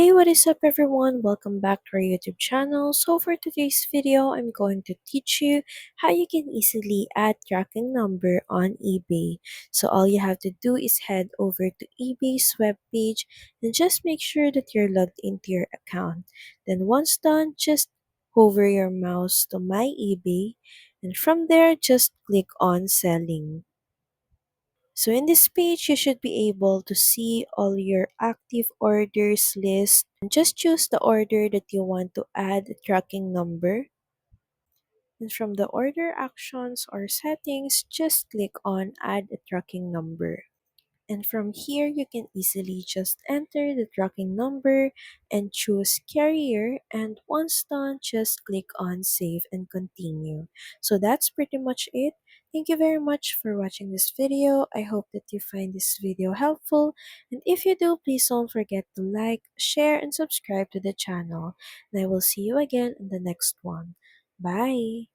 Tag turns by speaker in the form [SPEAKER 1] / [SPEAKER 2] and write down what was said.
[SPEAKER 1] Hey, what is up everyone? Welcome back to our YouTube channel. So for today's video, I'm going to teach you how you can easily add tracking number on eBay. So all you have to do is head over to eBay's webpage and just make sure that you're logged into your account. Then once done, just hover your mouse to my eBay and from there just click on selling. So in this page, you should be able to see all your active orders list and just choose the order that you want to add a tracking number. And from the order actions or settings, just click on add a tracking number. And from here, you can easily just enter the tracking number and choose carrier. And once done, just click on save and continue. So that's pretty much it. Thank you very much for watching this video. I hope that you find this video helpful. And if you do, please don't forget to like, share, and subscribe to the channel. And I will see you again in the next one. Bye!